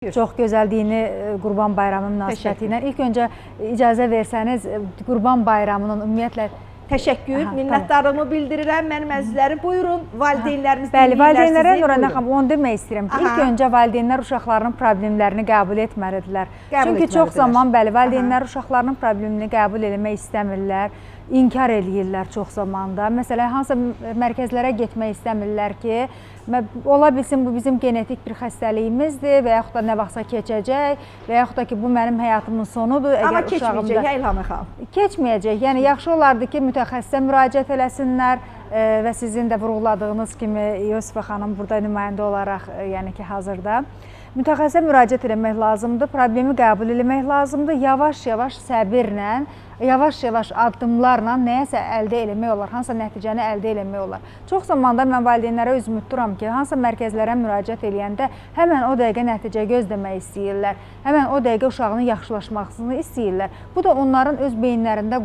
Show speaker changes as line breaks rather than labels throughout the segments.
Çox gözəl dini Qurban Bayramı münasibəti ilə ilk öncə icazə versəniz Qurban Bayramının ümumiyyətlə
təşəkkür, minnətdarlığımı bildirirəm. Mənim əzizlərim, buyurun, valideynlərimiz
Bəli, valideynlərə Nurhan xanım, onu demək istəyirəm ki, ilk öncə valideynlər uşaqlarının problemlərini qəbul etməlidirlər. Çünki çox zaman bəli, valideynlər uşaqlarının problemini qəbul etmək istəmirlər, inkar eləyirlər çox zamanda. Məsələn, hansısa mərkəzlərə getmək istəmirlər ki, ola bilsin bu bizim genetik bir xəstəliyimizdir və yaxud da nə vaxtsa keçəcək və yaxud da ki, bu mənim həyatımın sonudur.
Amma keçməyəcək, İlhamə xanım.
Keçməyəcək. Yəni, yaxşı olardı ki, mütəxəssisə müraciət eləsinlər və sizin də vurğuladığınız kimi Yusifə xanım burada nümayəndə olaraq, yəni ki, hazırda. Mütəxəssisə müraciət eləmək lazımdır, problemi qəbul eləmək lazımdır, yavaş-yavaş səbirlə, yavaş-yavaş addımlarla nəyəsə əldə eləmək olar, hansısa nəticəni əldə eləmək olar. Çox zamanda mən valideynlərə üzümü tuturam ki, hansısa mərkəzlərə müraciət eləyəndə həmən o dəqiqə nəticə gözləmək istəyirlər, həmən o dəqiqə uşağının yaxşılaşmasını istəyirlər. Bu da onların öz beyinlərində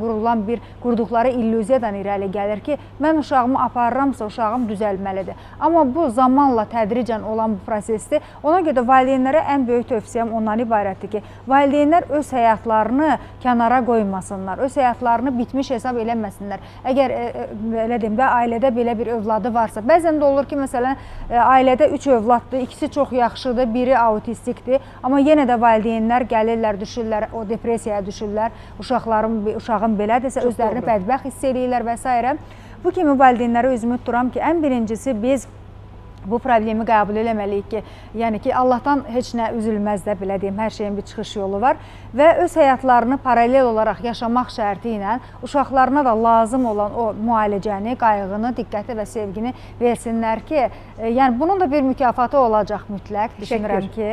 qurduqları illüziyadan irəli gəlir ki, mən uşağımı aparıramsa, uşağım düzəlməlidir. Amma bu zamanla tədricən olan bu prosesdir. Ona görə də valideynlərə ən böyük tövsiyəm ondan ibarətdir ki, valideynlər öz həyatlarını kənara qoymasınlar, öz həyatlarını bitmiş hesab eləməsinlər. Əgər belə deyim də, ailədə belə bir övladı varsa, bəzən də olur ki, məsələn, ailədə 3 övladdır, ikisi çox yaxşıdır, biri autistikdir, amma yenə də valideynlər gəlirlər, düşürlər, o depressiyaya düşürlər, uşağın belədirsə, özlərini bədbəxt hiss eləyirlər və s. Bu kimi valideynlərə üzümü tuturam ki, ən birincisi biz bu problemi qəbul eləməliyik ki, yəni ki, Allahdan heç nə üzülməz də, belə deyim, hər şeyin bir çıxış yolu var və öz həyatlarını paralel olaraq yaşamaq şərti ilə uşaqlarına da lazım olan o müalicəni, qayğını, diqqəti və sevgini versinlər ki, yəni bunun da bir mükafatı olacaq mütləq, düşünürəm ki,